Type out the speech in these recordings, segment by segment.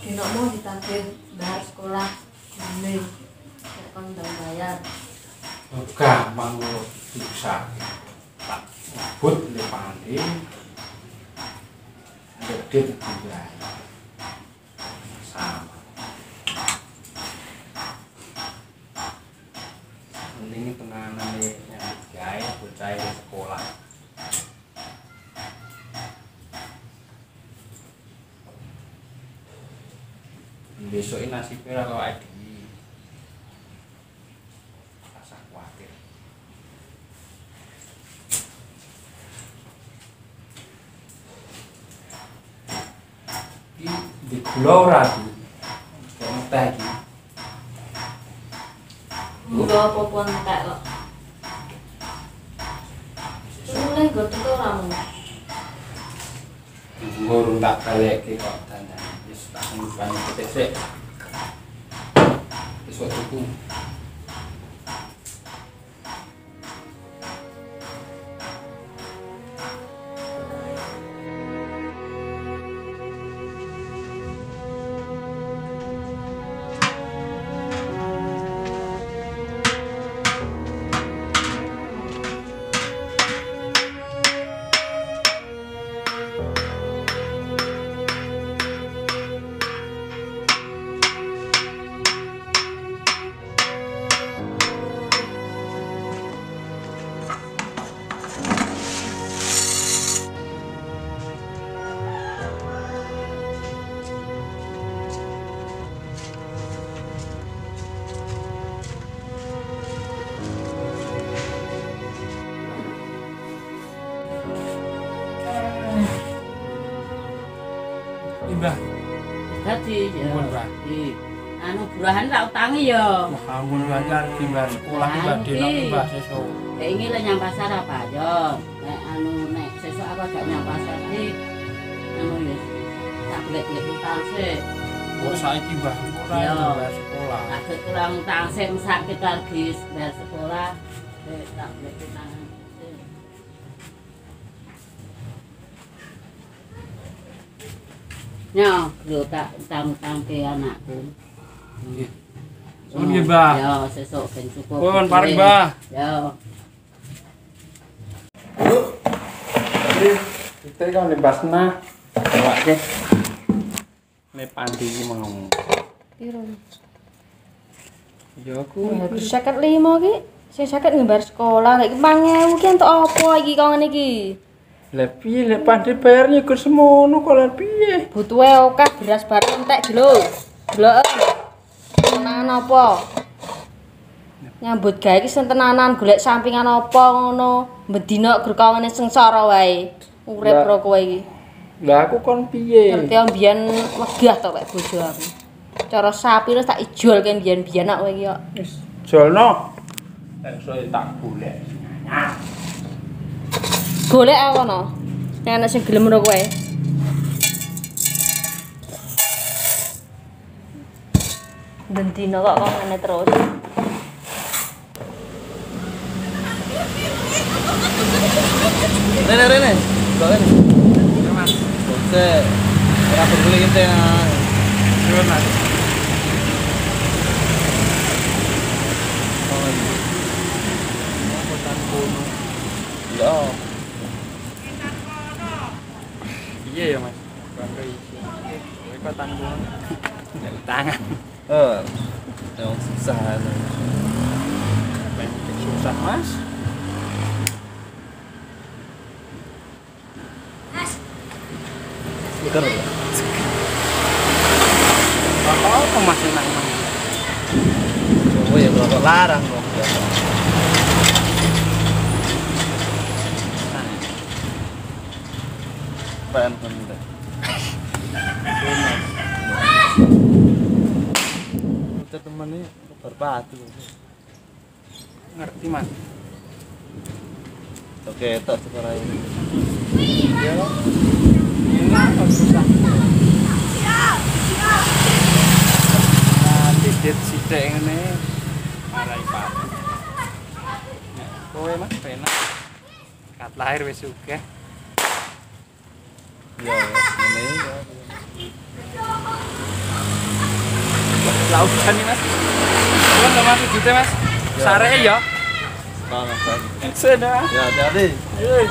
dino mau ditagih bayar sekolah ini kon ndang bayar. Gampang lo bisa. Tak but le pandi. Gede juga. Sama. Mending tenanan yang gawe bocah sekolah. Besok ini nasibnya kalau ada rasa khawatir. Di gula ora di kayak teh iki. Gula apa pun entek kok. Mulai godhong ora mu. Ngurung tak balekke kok dandan. Wis tak nyimpan ketek. Besok tuku. Mbah. Dadi ya. Nuwun, Mbah. Anu burahan tak utangi ya. Mahamun wajar di Mbah sekolah Mbah dino Mbah sesuk. Kayak ini lah nyang pasar apa aja. Nek anu nek sesuk aku agak nyang pasar iki anu ya. Tak golek-golek utang sih. Kok saiki Mbah ora Iya. Mbah sekolah. Aku kurang utang sih sak kita lagi bayar sekolah. Tak golek utang. Ya, lu tak utang-utang ke anakku. Nggih. Suwun nggih, Mbah. Ya, sesuk ben cukup. Pun paring, Mbah. Ya. Kita kan libasna awake. Ne pandi iki mau. Piro? Ya aku Harus 55 ki. Sing 50 nggambar sekolah. Nek 5000 ki entuk apa iki kok ngene iki? Lah piye lek pandi bayarnya iku semono kok lek piye? Butuhe akeh beras bareng entek iki lho. Delok. Tenanan apa? Nyambut gawe iki sing tenanan golek sampingan apa ngono. Mbedina gerka ngene sengsara wae. Urip karo kowe iki. Lah aku kon piye? Ngerti mbiyen megah to kek bojo aku. Cara sapi wis tak ijolke mbiyen-mbiyen nak kowe iki kok. Wis jolno. Esuk tak golek. Golek apa no? Nek ana sing gelem karo kowe. Bendina kok ngene terus. Rene. Bawen. Mas. Oke. Ora perlu iki ya. Suwun Mas. Ya. Iya ya Mas. Bangga iki. Kowe kok tanggung. Tangan. Yang susah. Banyak susah Mas. Bukan ya? Apa Mas enak Mas? Oh ya kalau larang dong. Apaan benda? Kita teman ini berbatu. Ngerti Mas. Oke, tak sekarang ini. Ya. Ini apa susah? Nah, dikit sithik ngene. Marai patu. Nek kowe Mas penak. Kat lahir wis sugih. Ya, ini ya. Lah udan nih Mas. Kan sama wujudnya Mas. Sareke ya. Nah, baik. Sudah. Ya, hati-hati. Yoi.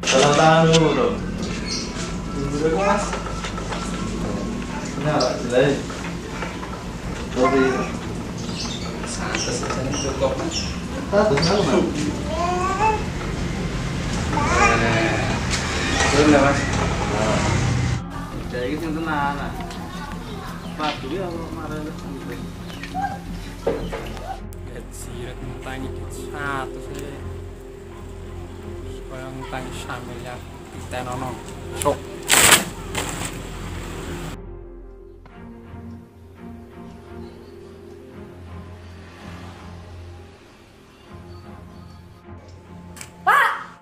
Salam tangan dulu dong. Dulu Mas. Nah, jelek. Sorry. Santai saja cukup Mas. Status apa, Mas? Belum ya Mas. Kayak gitu yang tenang. Padu ya marah lu. Lihat sirat mentangi satu sih. Supaya mentangi samilnya tenono. Sok.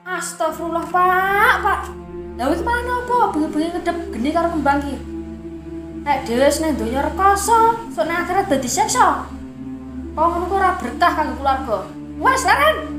Astagfirullah, Pak. Lah iki malah napa? Bengi-bengi ngedep geni karo kembang iki. Nek dhewe wis nang donya rekoso, sok nang akhirat dadi siksa. Kok ngono kok ora berkah kanggo keluarga. Wes, leren.